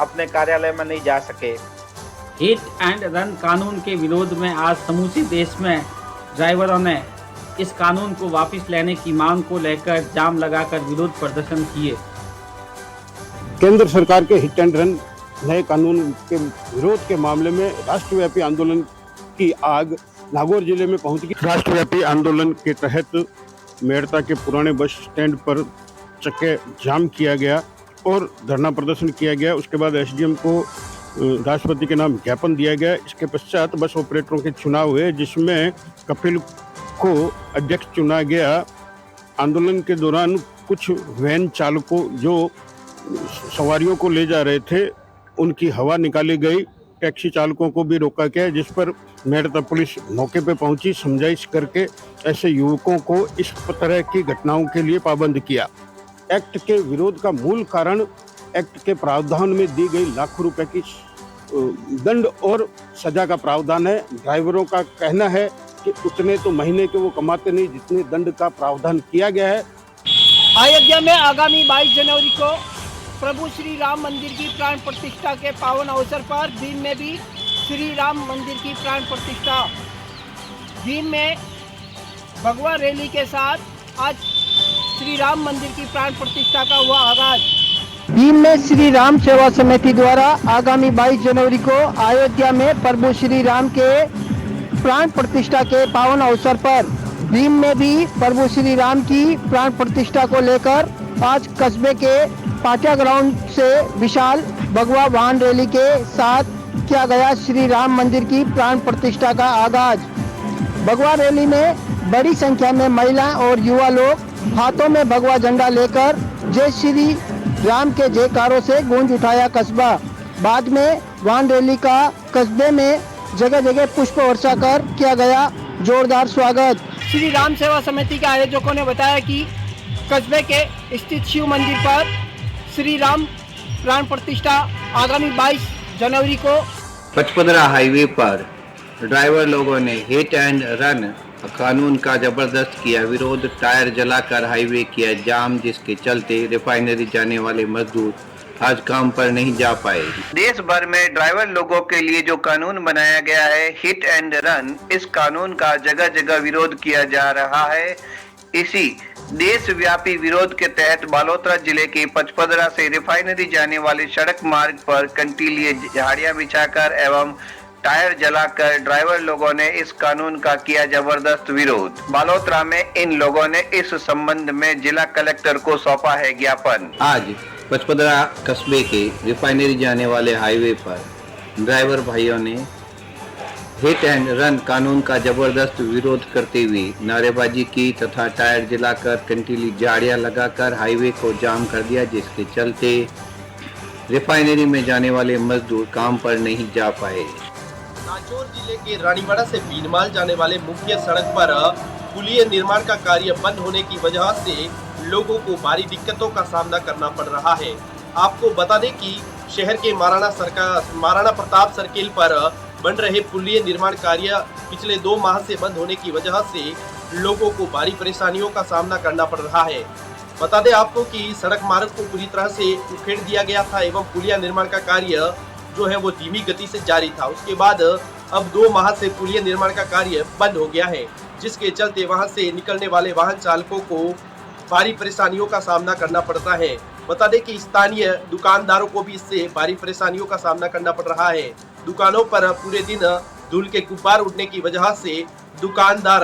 अपने कार्यालय में नहीं जा सके। हिट एंड रन कानून के विरोध में आज समूचे देश में ड्राइवरों ने इस कानून को वापस लेने की मांग को लेकर जाम लगाकर विरोध प्रदर्शन किए। केंद्र सरकार के हिट एंड रन नए कानून के विरोध के मामले में राष्ट्रव्यापी आंदोलन की आग नागौर जिले में पहुंच गई। राष्ट्रव्यापी आंदोलन के तहत मेड़ता के पुराने बस स्टैंड पर चक्के जाम किया गया और धरना प्रदर्शन किया गया। उसके बाद एसडीएम को राष्ट्रपति के नाम ज्ञापन दिया गया। इसके पश्चात बस ऑपरेटरों के चुनाव हुए जिसमें कपिल को अध्यक्ष चुना गया। आंदोलन के दौरान कुछ वैन चालकों जो सवारियों को ले जा रहे थे उनकी हवा निकाली गई। टैक्सी चालकों को भी रोका गया जिस पर मेड़ता पुलिस मौके पर पहुंची, समझाइश करके ऐसे युवकों को इस तरह की घटनाओं के लिए पाबंद किया। एक्ट के विरोध का मूल कारण एक्ट के प्रावधान में दी गई लाखों रुपए की दंड और सजा का प्रावधान है। ड्राइवरों का कहना है कि उतने तो महीने के वो कमाते नहीं जितने दंड का प्रावधान किया गया है। अयोध्या में आगामी 22 जनवरी को प्रभु श्री राम मंदिर की प्राण प्रतिष्ठा के पावन अवसर पर भीम में भी श्री राम मंदिर की प्राण प्रतिष्ठा। भीम में भगवा रैली के साथ आज श्री राम मंदिर की प्राण प्रतिष्ठा का हुआ आगाज। भीम में श्री राम सेवा समिति द्वारा आगामी 22 जनवरी को अयोध्या में प्रभु श्री राम के प्राण प्रतिष्ठा के पावन अवसर पर भीम में भी प्रभु श्री राम की प्राण प्रतिष्ठा को लेकर आज कस्बे के पाटिया ग्राउंड से विशाल भगवा वाहन रैली के साथ किया गया श्री राम मंदिर की प्राण प्रतिष्ठा का आगाज। भगवा रैली में बड़ी संख्या में महिला और युवा लोग हाथों में भगवा झंडा लेकर जय श्री राम के जयकारों से गूंज उठाया कस्बा। बाद में वाहन रैली का कस्बे में जगह जगह पुष्प वर्षा कर किया गया जोरदार स्वागत। श्री राम सेवा समिति के आयोजकों ने बताया कि कस्बे के स्थित शिव मंदिर पर श्री राम प्राण प्रतिष्ठा आगामी 22 जनवरी को पचपदरा हाईवे पर ड्राइवर लोगों ने हिट एंड रन कानून का जबरदस्त किया विरोध। टायर जलाकर हाईवे किया जाम जिसके चलते रिफाइनरी जाने वाले मजदूर आज काम पर नहीं जा पाए। देश भर में ड्राइवर लोगों के लिए जो कानून बनाया गया है हिट एंड रन, इस कानून का जगह जगह विरोध किया जा रहा है। इसी देशव्यापी विरोध के तहत बालोतरा जिले के पचपदरा से रिफाइनरी जाने वाले सड़क मार्ग पर कंटीलिए झाड़ियां बिछाकर एवं टायर जलाकर ड्राइवर लोगों ने इस कानून का किया जबरदस्त विरोध। बालोतरा में इन लोगों ने इस संबंध में जिला कलेक्टर को सौंपा है ज्ञापन। आज पचपदरा कस्बे के रिफाइनरी जाने वाले हाईवे पर ड्राइवर भाइयों ने हिट एंड रन कानून का जबरदस्त विरोध करते हुए नारेबाजी की तथा टायर जलाकर कंटीली झाड़ियां लगाकर हाईवे को जाम कर दिया जिसके चलते रिफाइनरी में जाने वाले मजदूर काम पर नहीं जा पाए। नाचौर जिले के रानीवाड़ा से बीनमाल जाने वाले मुख्य सड़क पर पुलिया निर्माण का कार्य बंद होने की वजह से लोगों को भारी दिक्कतों का सामना करना पड़ रहा है। आपको बता दें कि शहर के महाराणा प्रताप सर्किल पर बन रहे पुलिया निर्माण कार्य पिछले 2 माह से बंद होने की वजह से लोगों को भारी परेशानियों का सामना करना पड़ रहा है। बता दें आपको कि सड़क मार्ग को पूरी तरह से उखेड़ दिया गया था एवं पुलिया निर्माण का कार्य जो है वो धीमी गति से जारी था। उसके बाद अब 2 माह से पुलिया निर्माण का कार्य बंद हो गया है, जिसके चलते वहां से निकलने वाले वाहन चालकों को भारी परेशानियों का सामना करना पड़ता है। बता दें कि स्थानीय दुकानदारों को भी इससे भारी परेशानियों का सामना करना पड़ रहा है। दुकानों पर पूरे दिन धूल के गुब्बार उड़ने की वजह से दुकानदार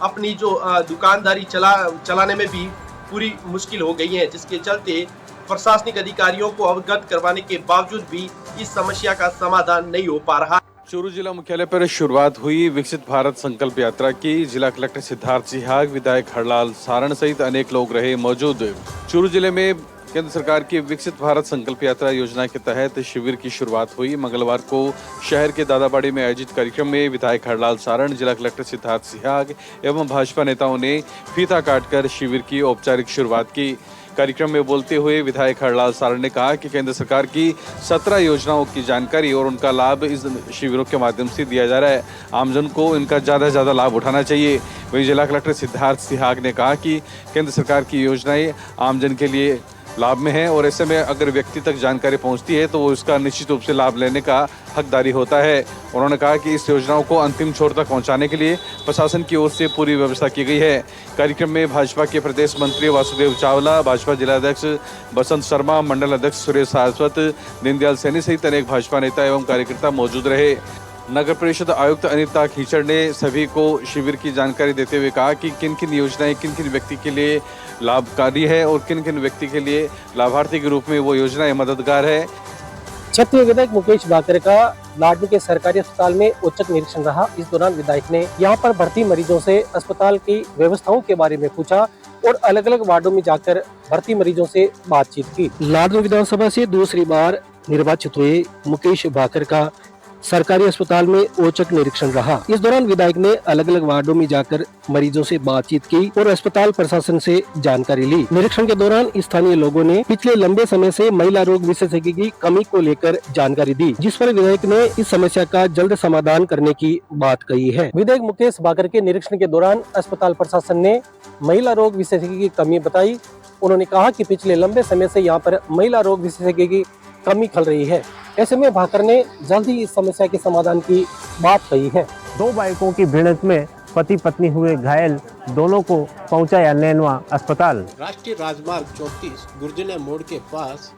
अपनी जो दुकानदारी चलाने में भी पूरी मुश्किल हो गई है, जिसके चलते प्रशासनिक अधिकारियों को अवगत करवाने के बावजूद भी इस समस्या का समाधान नहीं हो पा रहा। चूरू जिला मुख्यालय पर शुरुआत हुई विकसित भारत संकल्प यात्रा की। जिला कलेक्टर सिद्धार्थ सिहाग, विधायक हरलाल सारण सहित अनेक लोग रहे मौजूद। चूरू जिले में केंद्र सरकार की विकसित भारत संकल्प यात्रा योजना के तहत शिविर की शुरुआत हुई। मंगलवार को शहर के दादाबाड़ी में आयोजित कार्यक्रम में विधायक हरलाल सारण, जिला कलेक्टर सिद्धार्थ सिहाग एवं भाजपा नेताओं ने फीता काटकर शिविर की औपचारिक शुरुआत की। कार्यक्रम में बोलते हुए विधायक हरलाल सारण ने कहा कि केंद्र सरकार की 17 योजनाओं की जानकारी और उनका लाभ इस शिविरों के माध्यम से दिया जा रहा है। आमजन को इनका ज़्यादा से ज़्यादा लाभ उठाना चाहिए। वहीं जिला कलेक्टर सिद्धार्थ सिहाग ने कहा कि केंद्र सरकार की योजनाएं आमजन के लिए लाभ में है और ऐसे में अगर व्यक्ति तक जानकारी पहुंचती है तो वो इसका निश्चित रूप से लाभ लेने का हकदारी होता है। उन्होंने कहा कि इस योजनाओं को अंतिम छोर तक पहुंचाने के लिए प्रशासन की ओर से पूरी व्यवस्था की गई है। कार्यक्रम में भाजपा के प्रदेश मंत्री वासुदेव चावला, भाजपा जिलाध्यक्ष बसंत शर्मा, मंडल अध्यक्ष सुरेश सारस्वत, दीनदयाल सैनी सहित अनेक भाजपा नेता एवं कार्यकर्ता मौजूद रहे। नगर परिषद आयुक्त अनिता खींचड़ ने सभी को शिविर की जानकारी देते हुए कहा कि किन किन योजनाएं किन किन व्यक्ति के लिए लाभकारी है और किन किन व्यक्ति के लिए लाभार्थी के रूप में वो योजनाएं मददगार है। छत्तीसगढ़ विधायक मुकेश भाकर का लाडली के सरकारी अस्पताल में औचक निरीक्षण रहा। इस दौरान विधायक ने यहां पर भर्ती मरीजों से अस्पताल की व्यवस्थाओं के बारे में पूछा और अलग अलग वार्डों में जाकर भर्ती मरीजों से बातचीत की। लाडली विधानसभा से दूसरी बार निर्वाचित हुए मुकेश भाकर का सरकारी अस्पताल में औचक निरीक्षण रहा। इस दौरान विधायक ने अलग अलग वार्डों में जाकर मरीजों से बातचीत की और अस्पताल प्रशासन से जानकारी ली। निरीक्षण के दौरान स्थानीय लोगों ने पिछले लंबे समय से महिला रोग विशेषज्ञ की कमी को लेकर जानकारी दी, जिस पर विधायक ने इस समस्या का जल्द समाधान करने की बात कही है। विधायक मुकेश भाकर के निरीक्षण के दौरान अस्पताल प्रशासन ने महिला रोग विशेषज्ञ की कमी बताई। उन्होंने कहा कि पिछले लंबे समय से यहाँ पर महिला रोग विशेषज्ञ की कमी खल रही है। ऐसे में भाकर ने जल्द ही इस समस्या के समाधान की बात कही है। 2 बाइकों की भिड़ंत में पति पत्नी हुए घायल, दोनों को पहुंचाया नैनवा अस्पताल। राष्ट्रीय राजमार्ग 34 गुर्जने मोड़ के पास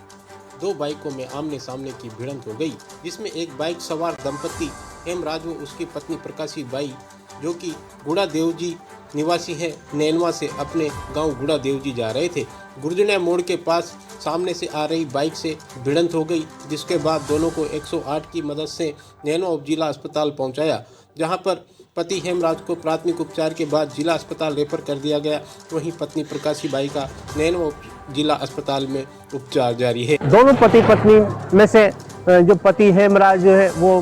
2 बाइकों में आमने सामने की भिड़ंत हो गई, जिसमें एक बाइक सवार दंपति हेमराज व उसकी पत्नी प्रकाशी बाई, जो कि गुड़ा देवजी निवासी है, नैनवा से अपने गांव गुड़ा देवजी जा रहे थे। गुर्जने मोड़ के पास सामने से आ रही बाइक से भिड़ंत हो गई, जिसके बाद दोनों को 108 की मदद से नैनवा उप जिला अस्पताल पहुंचाया, जहां पर पति हेमराज को प्राथमिक उपचार के बाद जिला अस्पताल रेफर कर दिया गया। वहीं पत्नी प्रकाशी बाई का नैनवा जिला अस्पताल में उपचार जारी है। दोनों पति पत्नी में से जो पति हेमराज जो है वो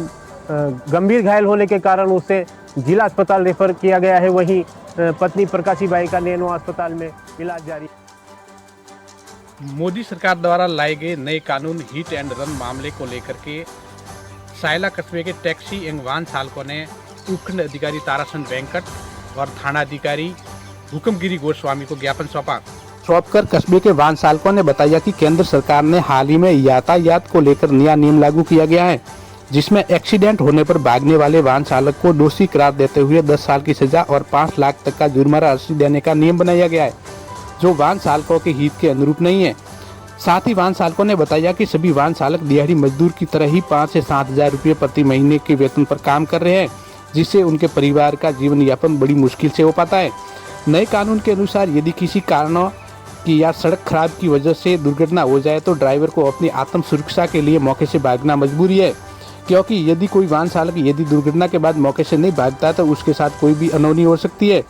गंभीर घायल होने के कारण उसे जिला अस्पताल रेफर किया गया है। वहीं पत्नी प्रकाशी बाई का नैनवा अस्पताल में इलाज जारी। मोदी सरकार द्वारा लाए गए नए कानून हिट एंड रन मामले को लेकर के सायला कस्बे के टैक्सी एवं वाहन चालकों ने उपखंड अधिकारी ताराचंद वेंकट और थाना अधिकारी हुक्मगिरी गोस्वामी को ज्ञापन सौंपकर कस्बे के वाहन चालकों ने बताया कि केंद्र सरकार ने हाल ही में यातायात को लेकर नया नियम लागू किया गया है, जिसमें एक्सीडेंट होने पर भागने वाले वाहन चालक को दोषी करार देते हुए 10 साल की सजा और 5 लाख तक का जुर्माना राशि देने का नियम बनाया गया है, जो वाहन चालकों के हित के अनुरूप नहीं है। साथ ही वाहन चालकों ने बताया कि सभी वाहन चालक दिहाड़ी मजदूर की तरह ही 5 से 7 हजार रुपये प्रति महीने के वेतन पर काम कर रहे हैं, जिससे उनके परिवार का जीवन यापन बड़ी मुश्किल से हो पाता है। नए कानून के अनुसार यदि किसी कारणों की या सड़क खराब की वजह से दुर्घटना हो जाए तो ड्राइवर को अपनी आत्म सुरक्षा के लिए मौके से भागना मजबूरी है, क्योंकि यदि कोई वाहन चालक यदि दुर्घटना के बाद मौके से नहीं भागता तो उसके साथ कोई भी अनहोनी हो सकती है।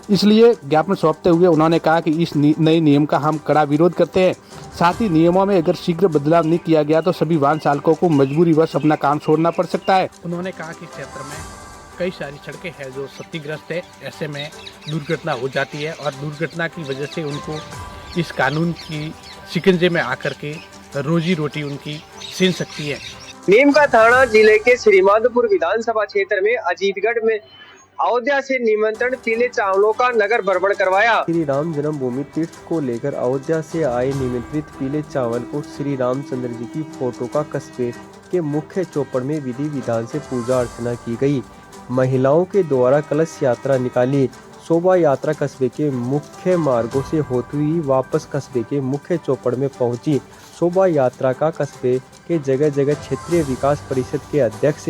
इसलिए ज्ञापन सौंपते हुए उन्होंने कहा कि इस नए नियम का हम कड़ा विरोध करते हैं। साथ ही नियमों में अगर शीघ्र बदलाव नहीं किया गया तो सभी वाहन चालकों को मजबूरीवश अपना काम छोड़ना पड़ सकता है। उन्होंने कहा कि क्षेत्र में कई सारी सड़कें हैं जो क्षतिग्रस्त है, ऐसे में दुर्घटना हो जाती है और दुर्घटना की वजह से उनको इस कानून की शिकंजे में आकर के रोजी रोटी उनकी छीन सकती है। नीमका थाना जिले के श्रीमाधोपुर विधानसभा क्षेत्र में अजीतगढ़ में अयोध्या से निमंत्रण पीले चावलों का नगर भ्रमण करवाया। श्री राम जन्मभूमि तीर्थ को लेकर अयोध्या से आए निमंत्रित पीले चावल को श्री रामचंद्र जी की फोटो का कस्बे के मुख्य चौपड़ में विधि विधान से पूजा अर्चना की गई। महिलाओं के द्वारा कलश यात्रा निकाली। शोभा यात्रा कस्बे के मुख्य मार्गों से होती हुई वापस कस्बे के मुख्य चौपड़ में पहुंची। शोभा यात्रा का कस्बे के जगह जगह क्षेत्रीय विकास परिषद के अध्यक्ष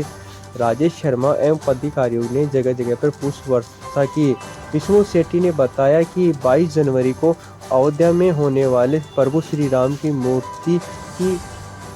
राजेश शर्मा एवं पदाधिकारियों ने जगह जगह पर पुष्प वर्षा की। विष्णु सेठी ने बताया कि 22 जनवरी को अयोध्या में होने वाले प्रभु श्री राम की मूर्ति की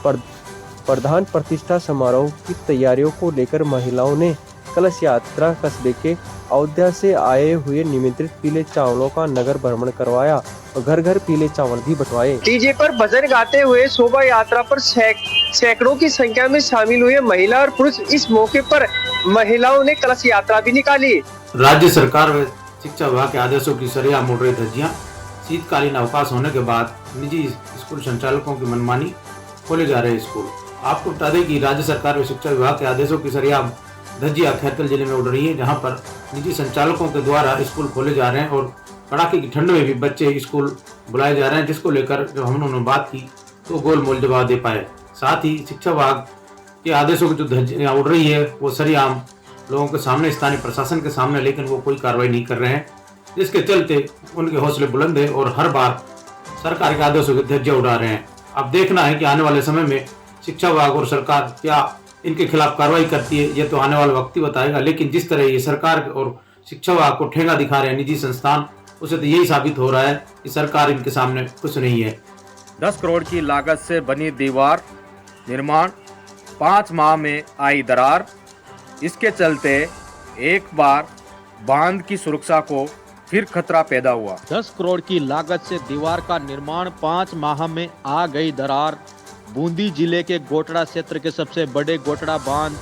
प्रधान प्रतिष्ठा समारोह की तैयारियों को लेकर महिलाओं ने कलश यात्रा कस्बे के अयोध्या से आए हुए निमंत्रित पीले चावलों का नगर भ्रमण करवाया और घर घर पीले चावल भी बंटवाए। डीजे पर भजन गाते हुए शोभा यात्रा पर सैकड़ों की संख्या में शामिल हुए महिला और पुरुष। इस मौके पर महिलाओं ने कलश यात्रा भी निकाली। राज्य सरकार व शिक्षा विभाग के आदेशों की सरिया मोड़ रही धज्जियां। शीतकालीन अवकाश होने के बाद निजी स्कूल संचालकों की मनमानी खोले जा रहे स्कूल। आपको बता दें कि राज्य सरकार व शिक्षा विभाग के आदेशों की सरिया धज्जियां खैरकल जिले में उड़ रही है, जहां पर निजी संचालकों के द्वारा स्कूल खोले जा रहे हैं और कड़ाके की ठंड में भी बच्चे स्कूल बुलाए जा रहे हैं, जिसको लेकर जब हम उन्होंने बात की तो गोल मोल जवाब दे पाए। साथ ही शिक्षा विभाग के आदेशों की जो धज्जियां उड़ रही है वो सरेआम लोगों के सामने, स्थानीय प्रशासन के सामने, लेकिन वो कोई कार्रवाई नहीं कर रहे हैं, जिसके चलते उनके हौसले बुलंद है और हर बार सरकार के आदेशों की धज्जियां उड़ा रहे हैं। अब देखना है कि आने वाले समय में शिक्षा विभाग और सरकार क्या इनके खिलाफ कार्रवाई करती है, ये तो आने वाला वक्त ही बताएगा। लेकिन जिस तरह ये सरकार और शिक्षा विभाग को ठेंगा दिखा रहे हैं निजी संस्थान, उसे तो यही साबित हो रहा है कि सरकार इनके सामने कुछ नहीं है। 10 करोड़ की लागत से बनी दीवार निर्माण, 5 माह में आई दरार। इसके चलते एक बार बांध की सुरक्षा को फिर खतरा पैदा हुआ। 10 करोड़ की लागत से दीवार का निर्माण, 5 माह में आ गई दरार। बूंदी जिले के गोटड़ा क्षेत्र के सबसे बड़े गोटड़ा बांध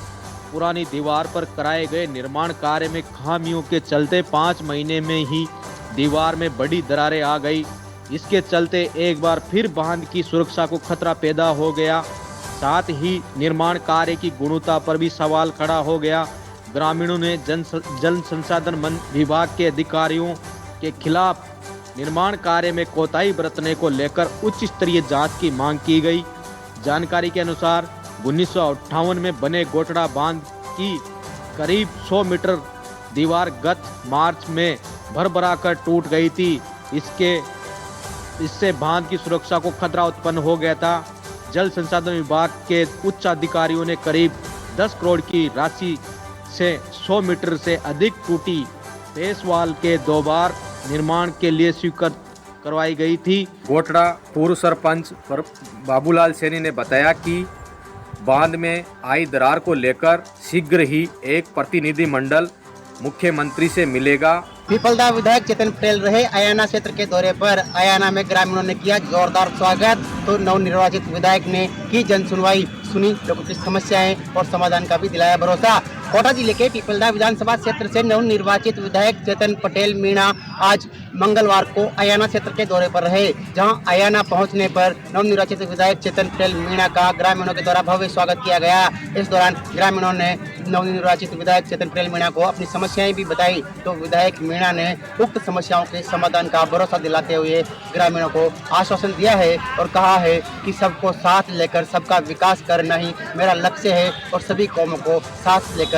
पुरानी दीवार पर कराए गए निर्माण कार्य में खामियों के चलते 5 महीने में ही दीवार में बड़ी दरारें आ गई। इसके चलते एक बार फिर बांध की सुरक्षा को खतरा पैदा हो गया। साथ ही निर्माण कार्य की गुणवत्ता पर भी सवाल खड़ा हो गया। ग्रामीणों ने जल संसाधन विभाग के अधिकारियों के खिलाफ निर्माण कार्य में कोताही बरतने को लेकर उच्च स्तरीय जांच की मांग की गई। जानकारी के अनुसार 1958 में बने गोटड़ा बांध की करीब 100 मीटर दीवार गत मार्च में भरभरा कर टूट गई थी। इससे बांध की सुरक्षा को खतरा उत्पन्न हो गया था। जल संसाधन विभाग के उच्च अधिकारियों ने करीब 10 करोड़ की राशि से 100 मीटर से अधिक टूटी पेस वाल के 2 बार निर्माण के लिए स्वीकृत करवाई गई थी। गोटड़ा पूर्व सरपंच बाबूलाल सैनी ने बताया कि बांध में आई दरार को लेकर शीघ्र ही एक प्रतिनिधि मंडल मुख्यमंत्री से मिलेगा। पीपलदा विधायक चेतन पटेल रहे अयाना क्षेत्र के दौरे पर। अयाना में ग्रामीणों ने किया जोरदार स्वागत, तो नवनिर्वाचित विधायक ने की जन सुनवाई, सुनी लोगों की समस्याएं और समाधान का भी दिलाया भरोसा। कोटा जिले के पीपलदा विधानसभा क्षेत्र से नवनिर्वाचित विधायक चेतन पटेल मीणा आज मंगलवार को अयाना क्षेत्र के दौरे पर रहे, जहां अयाना पहुंचने पर नवनिर्वाचित विधायक चेतन पटेल मीणा का ग्रामीणों के द्वारा भव्य स्वागत किया गया। इस दौरान ग्रामीणों ने नवनिर्वाचित विधायक चेतन पटेल मीणा को अपनी समस्याएं भी बताई, तो विधायक मीणा ने उक्त समस्याओं के समाधान का भरोसा दिलाते हुए ग्रामीणों को आश्वासन दिया है और कहा है कि सबको साथ लेकर सबका विकास करना ही मेरा लक्ष्य है और सभी कौमों को साथ लेकर